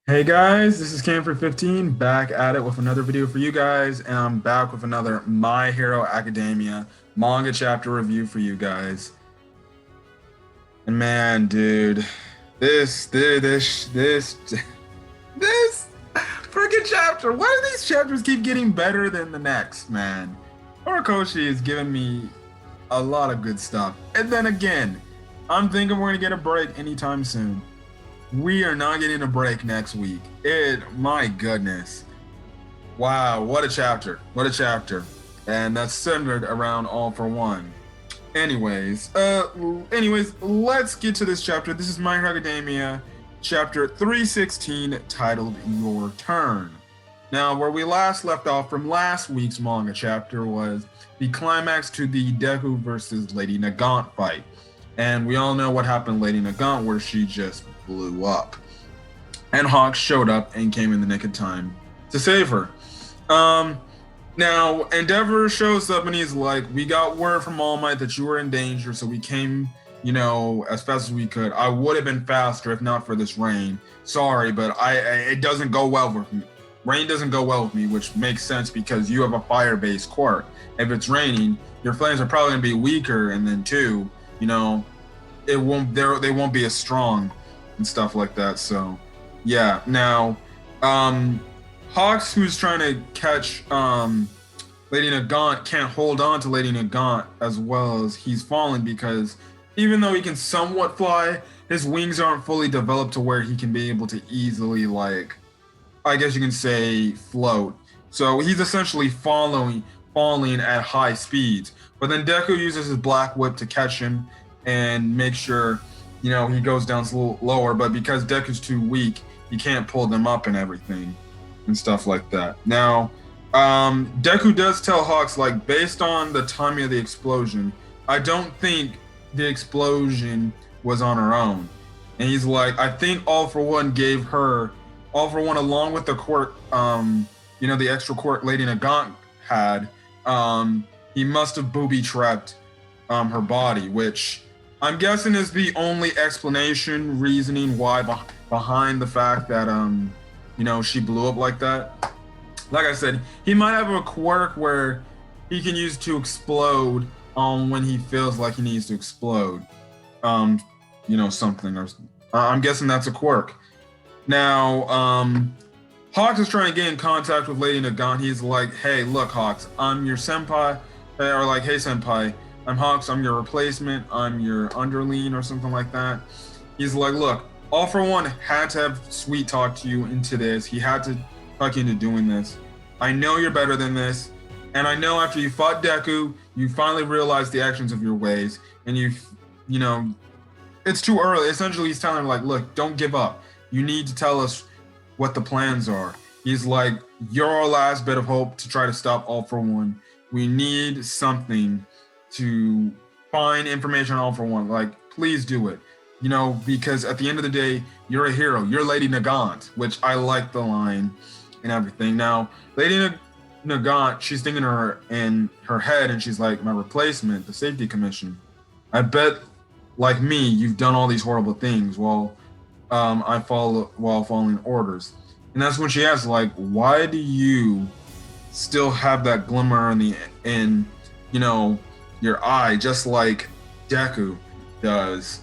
Hey guys, this is Cam for 15 back at it with another video for you guys, and I'm back with another My Hero Academia manga chapter review for you guys. And man, dude, this this freaking chapter. Why do these chapters keep getting better than the next, man? Horikoshi is giving me a lot of good stuff. And then again, I'm thinking we're gonna get a break anytime soon. We are not getting a break next week. My goodness. Wow, what a chapter. What a chapter. And that's centered around All for One. Anyways, let's get to this chapter. This is My Hero Academia, chapter 316, titled Your Turn. Now, where we last left off from last week's manga chapter was the climax to the Deku versus Lady Nagant fight. And we all know what happened to Lady Nagant, where she just blew up. And Hawk showed up and came in the nick of time to save her. Now, Endeavor shows up and he's like, we got word from All Might that you were in danger, so we came, as fast as we could. I would have been faster if not for this rain. Sorry, but it doesn't go well with me. Rain doesn't go well with me, which makes sense because you have a fire-based quirk. If it's raining, your flames are probably gonna be weaker, and then too, they won't be as strong and stuff like that. So yeah. Now Hawks, who's trying to catch Lady Nagant, can't hold on to Lady Nagant as well as he's falling, because even though he can somewhat fly, his wings aren't fully developed to where he can be able to easily, like, I guess you can say, float. So he's essentially falling at high speeds. But then Deku uses his black whip to catch him and make sure, he goes down a little lower. But because Deku's too weak, he can't pull them up and everything and stuff like that. Now, Deku does tell Hawks, like, based on the timing of the explosion, I don't think the explosion was on her own. And he's like, I think All for One along with the quirk, the extra quirk Lady Nagant had, he must have booby-trapped her body, which I'm guessing is the only reasoning why behind the fact that she blew up like that. Like I said, he might have a quirk where he can use to explode when he feels like he needs to explode. Something, or I'm guessing that's a quirk. Now, Hawks is trying to get in contact with Lady Nagant. He's like, hey, look, Hawks, I'm your senpai. Or like, hey, senpai, I'm Hawks, I'm your replacement, I'm your underling, or something like that. He's like, look, All for One had to have sweet talk to you into this. He had to talk you into doing this. I know you're better than this. And I know after you fought Deku, you finally realized the actions of your ways. And it's too early. Essentially, he's telling him, like, look, don't give up. You need to tell us what the plans are. He's like, you're our last bit of hope to try to stop All for One. We need something to find information on All for One. Like, please do it. Because at the end of the day, you're a hero. You're Lady Nagant, which I like the line and everything. Now, Lady Nagant, she's thinking in her head, and she's like, my replacement, the Safety Commission. I bet, like me, you've done all these horrible things while following orders. And that's when she asks, like, why do you still have that glimmer in your eye, just like Deku does?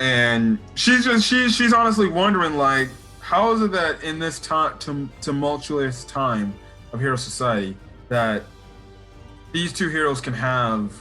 And she's honestly wondering, like, how is it that in this tumultuous time of Hero Society that these two heroes can have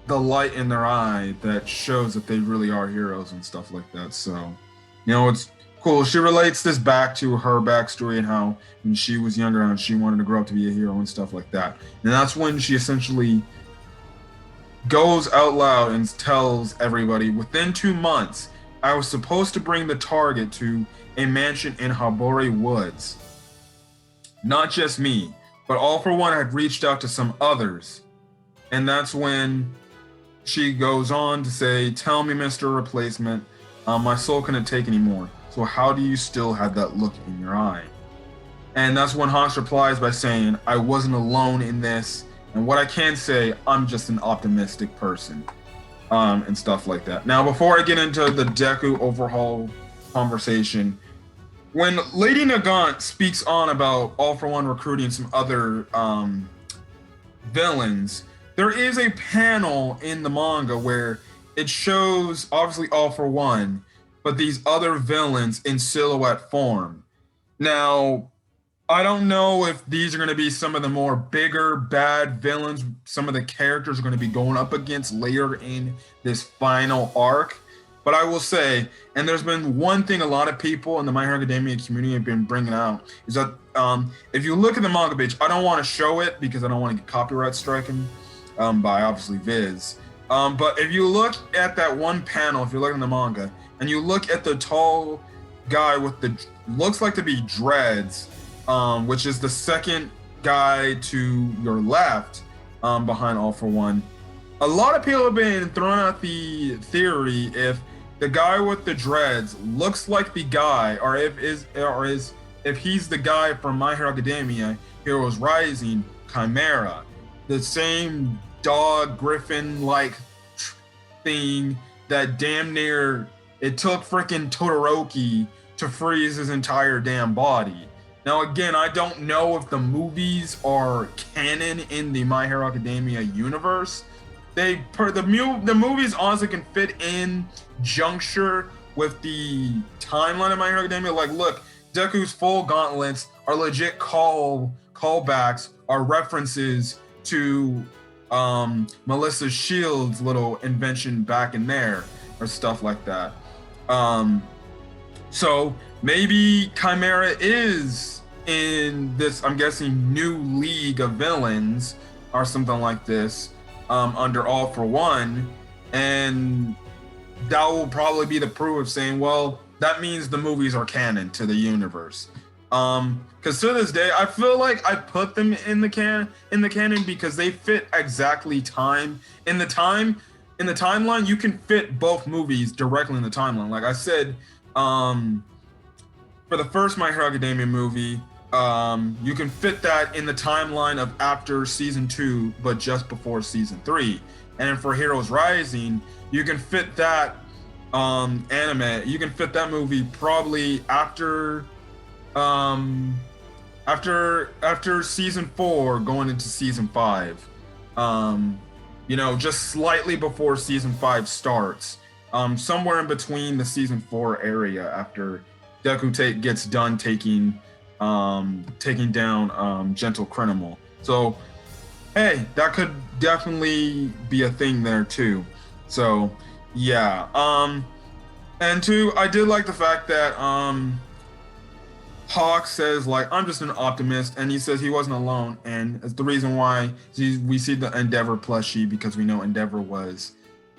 the light in their eye that shows that they really are heroes and stuff like that. So, it's cool. She relates this back to her backstory and how when she was younger and she wanted to grow up to be a hero and stuff like that. And that's when she essentially goes out loud and tells everybody, within 2 months, I was supposed to bring the target to a mansion in Habore Woods. Not just me, but All for One had reached out to some others. And that's when she goes on to say, tell me, Mr. Replacement, my soul couldn't take anymore. So how do you still have that look in your eye? And that's when Hawks replies by saying, I wasn't alone in this. And what I can say, I'm just an optimistic person. And stuff like that. Now, before I get into the Deku overhaul conversation, when Lady Nagant speaks on about All for One recruiting some other villains, there is a panel in the manga where it shows obviously All for One, but these other villains in silhouette form. Now, I don't know if these are going to be some of the more bigger bad villains some of the characters are going to be going up against later in this final arc. But I will say, and there's been one thing a lot of people in the My Hero Academia community have been bringing out is that if you look at the manga page, I don't want to show it because I don't want to get copyright stricken by obviously Viz. But if you look at that one panel, if you're looking at the manga, and you look at the tall guy with the looks like to be dreads, which is the second guy to your left behind All for One. A lot of people have been throwing out the theory if the guy with the dreads looks like the guy, or if he's the guy from My Hero Academia, Heroes Rising, Chimera, the same dog griffin like thing that damn near it took freaking Todoroki to freeze his entire damn body. Now, again, I don't know if the movies are canon in the My Hero Academia universe. The movies honestly can fit in juncture with the timeline of My Hero Academia. Like, look, Deku's full gauntlets are legit callbacks, are references to Melissa Shields' little invention back in there, or stuff like that. So maybe Chimera is in this, I'm guessing, new league of villains or something like this under All for One. And that will probably be the proof of saying, well, that means the movies are canon to the universe. Because to this day, I feel like I put them in the canon because they fit exactly in the timeline. You can fit both movies directly in the timeline. Like I said, for the first My Hero Academia movie, you can fit that in the timeline of after season 2, but just before season 3. And for Heroes Rising, you can fit that anime. You can fit that movie probably after season 4, going into season 5. Just slightly before season 5 starts. Somewhere in between the season 4 area after Deku gets done taking down Gentle Criminal. So, hey, that could definitely be a thing there too. So, yeah. And two, I did like the fact that Hawk says, like, I'm just an optimist, and he says he wasn't alone, and it's the reason why we see the Endeavor plushie, because we know Endeavor was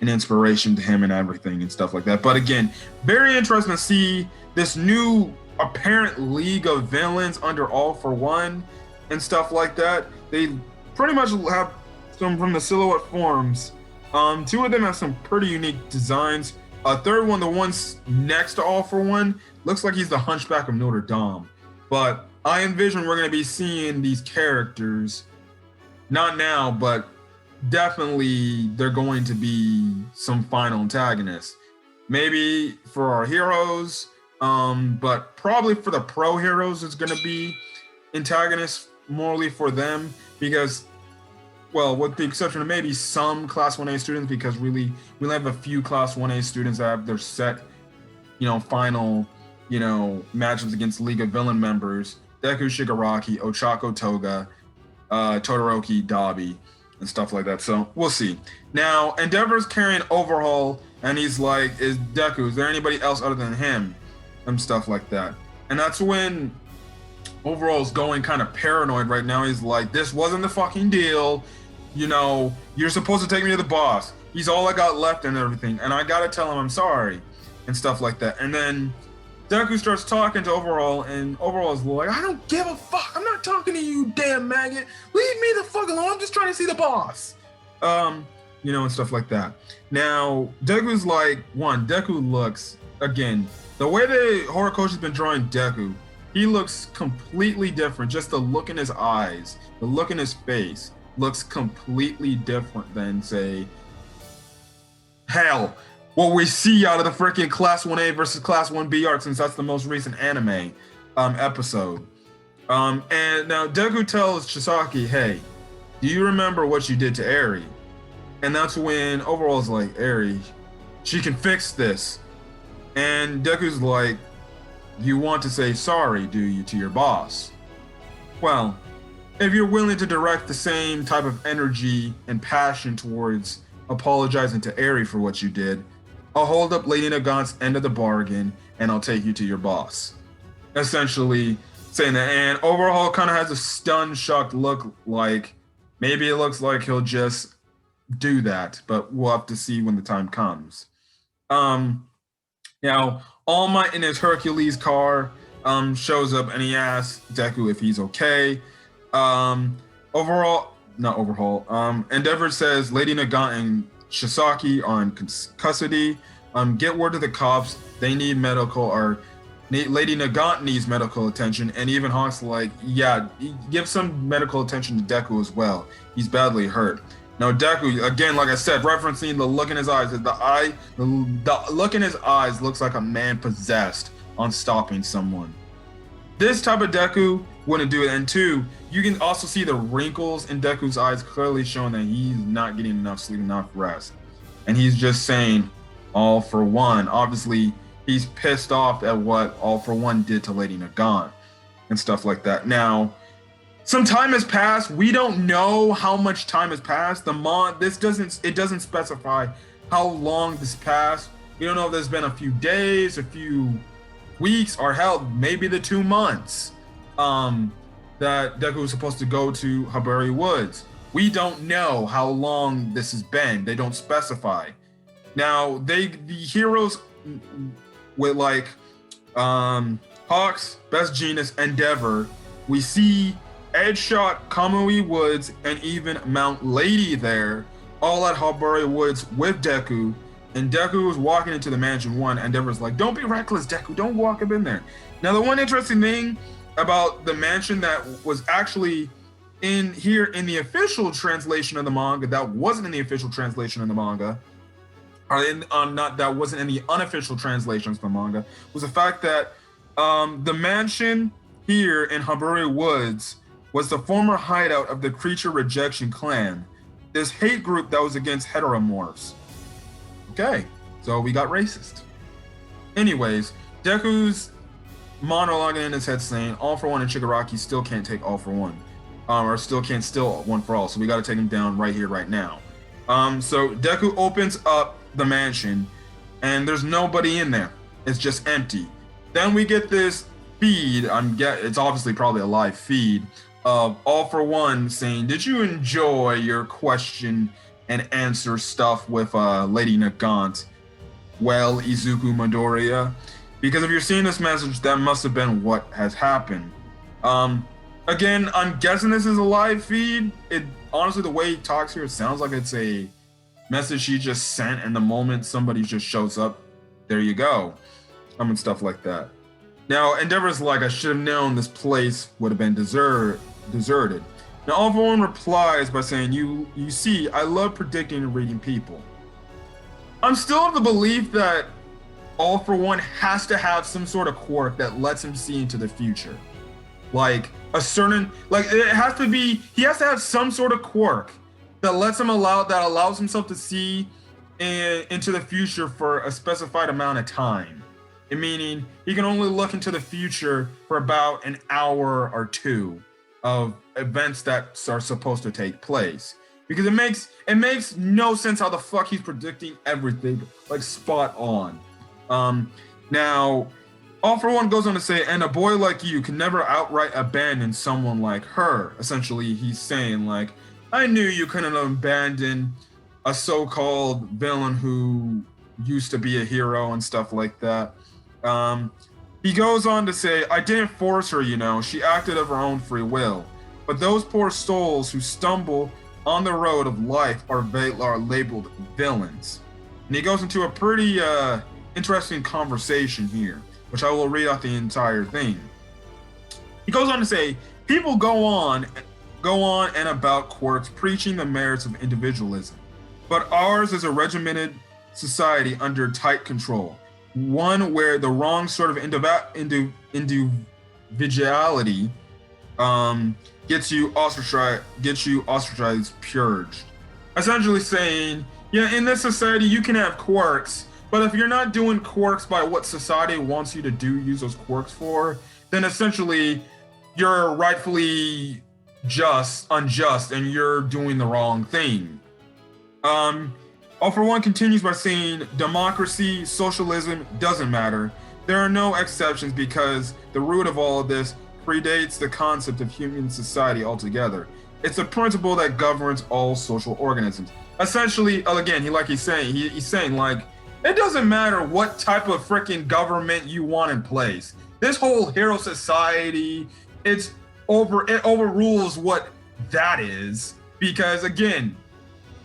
an inspiration to him and everything and stuff like that. But again, very interesting to see this new apparent league of villains under All for One and stuff like that. They pretty much have some from the silhouette forms. Two of them have some pretty unique designs. A third one, the one's next to All for One, looks like he's the Hunchback of Notre Dame. But I envision we're going to be seeing these characters, not now, but definitely they're going to be some final antagonists. Maybe for our heroes, but probably for the pro heroes, it's going to be antagonists morally for them, because, well, with the exception of maybe some Class 1A students, because really we only have a few Class 1A students that have their set, final, matchups against League of Villain members: Deku Shigaraki, Ochako Toga, Todoroki Dabi, and stuff like that. So we'll see. Now, Endeavor's carrying Overhaul, and he's like, is there anybody else other than him? And stuff like that. And that's when Overhaul's going kind of paranoid right now. He's like, this wasn't the fucking deal. You're supposed to take me to the boss. He's all I got left and everything. And I gotta tell him I'm sorry and stuff like that. And then Deku starts talking to Overhaul, and Overhaul's like, I don't give a fuck. I'm not talking to you, damn maggot. Leave me the fuck alone. I'm just trying to see the boss. And stuff like that. Now, Deku's like, Deku looks, again, the way that Horikoshi has been drawing Deku, he looks completely different. Just the look in his eyes, the look in his face looks completely different than, say, hell, what we see out of the freaking Class 1A versus Class 1B arc, since that's the most recent anime episode. And now Deku tells Chisaki, hey, do you remember what you did to Eri? And that's when Overall's like, Eri, she can fix this. And Deku's like, you want to say sorry, do you, to your boss? Well, if you're willing to direct the same type of energy and passion towards apologizing to Eri for what you did, I'll hold up Lady Nagant's end of the bargain and I'll take you to your boss. Essentially saying that. And Overhaul kind of has a stunned, shocked look, like maybe it looks like he'll just do that, but we'll have to see when the time comes. Now, All Might in his Hercules car shows up and he asks Deku if he's okay. Endeavor says Lady Nagant and Chisaki are in custody. Get word to the cops. They need medical, or Lady Nagant needs medical attention. And even Hawk's like, yeah, give some medical attention to Deku as well. He's badly hurt. Now Deku, again, like I said, referencing the look in his eyes, the look in his eyes looks like a man possessed on stopping someone. This type of Deku wouldn't do it. And two, you can also see the wrinkles in Deku's eyes, clearly showing that he's not getting enough sleep, enough rest. And he's just saying, all for one. Obviously, he's pissed off at what All for One did to Lady Nagant and stuff like that. Now, some time has passed. We don't know how much time has passed. It doesn't specify how long this passed. We don't know if there's been a few days, a few weeks, or hell, maybe the 2 months that Deku was supposed to go to Habari Woods. We don't know how long this has been. They don't specify. Now, the heroes with like Hawks, Best Genius, Endeavor, we see Edgeshot, Kamui Woods, and even Mount Lady there, all at Habari Woods with Deku. And Deku was walking into the Mansion 1, and Endeavor's like, don't be reckless, Deku, don't walk up in there. Now, the one interesting thing about the mansion that was actually in here in the official translation of the manga, that wasn't in the official translation of the manga, that wasn't in the unofficial translations of the manga, was the fact that the mansion here in Habari Woods was the former hideout of the Creature Rejection Clan, this hate group that was against heteromorphs. Okay, so we got racist. Anyways, Deku's monologuing in his head saying, All for One and Shigaraki still can't take All for One. Or still can't steal One for All, so we gotta take him down right here, right now. So Deku opens up the mansion, and there's nobody in there. It's just empty. Then we get this feed, it's obviously probably a live feed, of All for One saying, did you enjoy your question and answer stuff with Lady Nagant? Well, Izuku Midoriya. Because if you're seeing this message, that must have been what has happened. Again, I'm guessing this is a live feed. Honestly, the way he talks here, it sounds like it's a message he just sent, and the moment somebody just shows up, there you go. And stuff like that. Now, Endeavor's like, I should have known this place would have been deserted. Now, All for One replies by saying, you see, I love predicting and reading people. I'm still of the belief that All for One has to have some sort of quirk that lets him see into the future. Like a certain, he has to have some sort of quirk that allows himself to see into the future for a specified amount of time. Meaning he can only look into the future for about an hour or two of events that are supposed to take place. Because it makes no sense how the fuck he's predicting everything like spot on. Now, All for One goes on to say, and a boy like you can never outright abandon someone like her. Essentially, he's saying, like, I knew you couldn't abandon a so-called villain who used to be a hero and stuff like that. He goes on to say, I didn't force her, she acted of her own free will. But those poor souls who stumble on the road of life are labeled villains. And he goes into a pretty interesting conversation here, which I will read out the entire thing. He goes on to say, people go on and about quirks preaching the merits of individualism, but ours is a regimented society under tight control. One where the wrong sort of individuality gets you ostracized, purged. Essentially saying, yeah, in this society you can have quirks, but if you're not doing quirks by what society wants you to use those quirks for, then essentially you're rightfully unjust, and you're doing the wrong thing. All for One continues by saying democracy, socialism doesn't matter. There are no exceptions because the root of all of this predates the concept of human society altogether. It's a principle that governs all social organisms. Essentially, again, he's saying like, it doesn't matter what type of freaking government you want in place. This whole hero society, it overrules what that is, because again,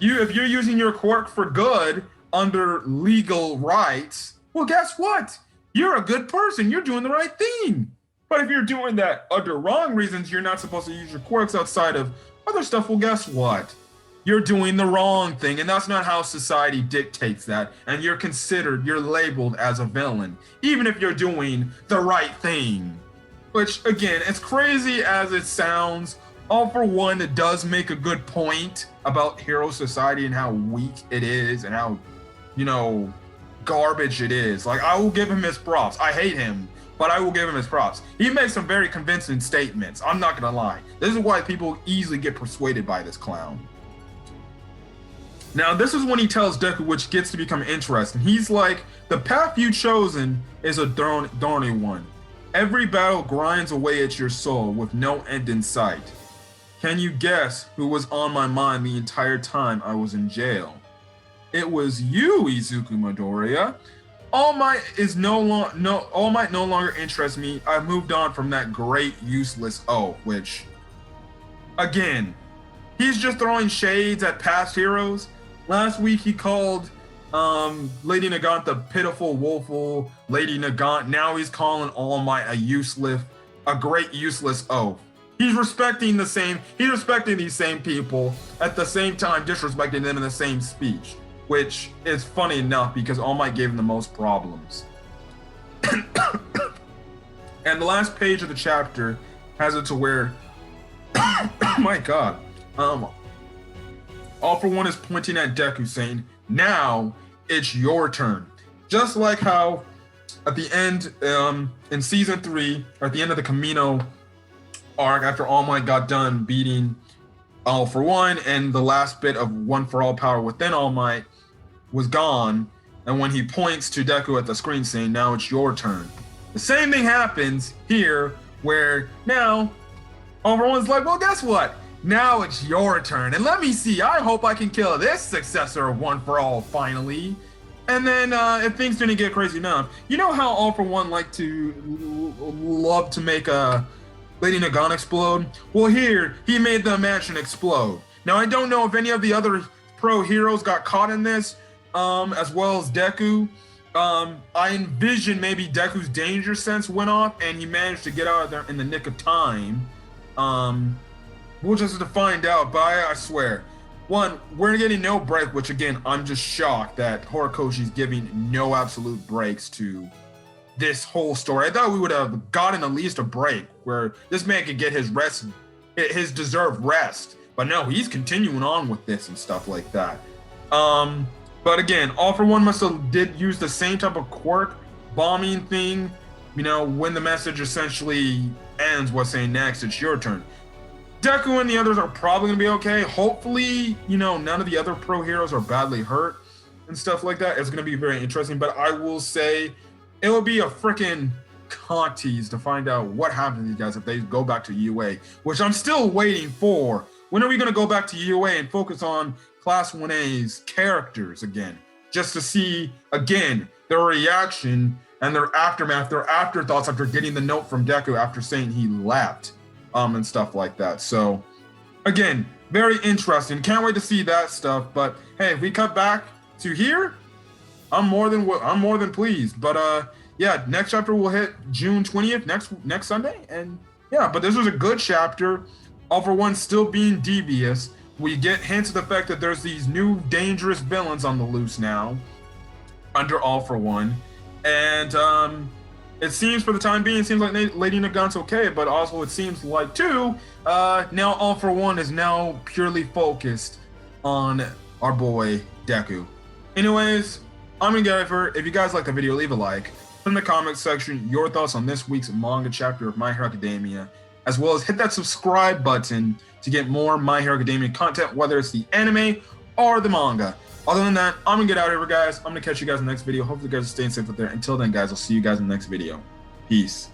if you're using your quirk for good under legal rights, well, guess what? You're a good person. You're doing the right thing. But if you're doing that under wrong reasons, you're not supposed to use your quirks outside of other stuff. Well, guess what? You're doing the wrong thing, and that's not how society dictates that. And you're labeled as a villain, even if you're doing the right thing. Which, again, as crazy as it sounds, All for One does make a good point about hero society and how weak it is and how, garbage it is. Like, I will give him his props. I hate him, but I will give him his props. He makes some very convincing statements. I'm not gonna lie. This is why people easily get persuaded by this clown. Now, this is when he tells Deku, which gets to become interesting. He's like, the path you've chosen is a thorny one. Every battle grinds away at your soul with no end in sight. Can you guess who was on my mind the entire time I was in jail? It was you, Izuku Midoriya. All Might no longer interests me. I've moved on from that great useless which, again, he's just throwing shades at past heroes. Last week he called Lady Nagant the pitiful, woeful Lady Nagant. Now he's calling All Might a great useless oaf. He's respecting these same people at the same time disrespecting them in the same speech, which is funny enough because All Might gave him the most problems. And the last page of the chapter has it to where, oh my god, All for One is pointing at Deku saying, now it's your turn. Just like how at the end, in season 3, or at the end of the Camino arc, after All Might got done beating All for One and the last bit of One for All power within All Might was gone, and when he points to Deku at the screen saying, now it's your turn. The same thing happens here, where now All for One's like, well, guess what? Now it's your turn, and let me see, I hope I can kill this successor of One for All finally. And then if things didn't get crazy enough, you know how All for One love to make Lady Nagant explode? Well, here, he made the mansion explode. Now, I don't know if any of the other pro heroes got caught in this, as well as Deku. I envision maybe Deku's danger sense went off, and he managed to get out of there in the nick of time. We'll just have to find out, but I swear. One, we're getting no break, which again, I'm just shocked that Horikoshi's giving no absolute breaks to this whole story. I thought we would have gotten at least a break where this man could get his rest, his deserved rest. But no, he's continuing on with this and stuff like that. But again, All for One did use the same type of quirk bombing thing, when the message essentially ends with saying, next, it's your turn. Deku and the others are probably going to be okay. Hopefully, none of the other pro heroes are badly hurt and stuff like that. It's going to be very interesting. But I will say it will be a freaking cock tease to find out what happens to these guys if they go back to UA, which I'm still waiting for. When are we going to go back to UA and focus on Class 1A's characters again? Just to see, again, their reaction and their aftermath, their afterthoughts after getting the note from Deku after saying he left. And stuff like that. So, again, very interesting. Can't wait to see that stuff. But hey, if we cut back to here, I'm more than pleased. But yeah, next chapter will hit June 20th next Sunday, and yeah. But this was a good chapter. All for One still being devious. We get hints of the fact that there's these new dangerous villains on the loose now. under All for One, and it seems for the time being, it seems like Lady Nagant's okay, but also it seems like too now All for One is now purely focused on our boy Deku. Anyways, I'm gonna get it for. If you guys like the video, leave a like. Put in the comment section your thoughts on this week's manga chapter of My Hero Academia, as well as hit that subscribe button to get more My Hero Academia content, whether it's the anime or the manga. Other than that, I'm gonna get out of here, guys. I'm gonna catch you guys in the next video. Hopefully you guys are staying safe out there. Until then, guys, I'll see you guys in the next video. Peace.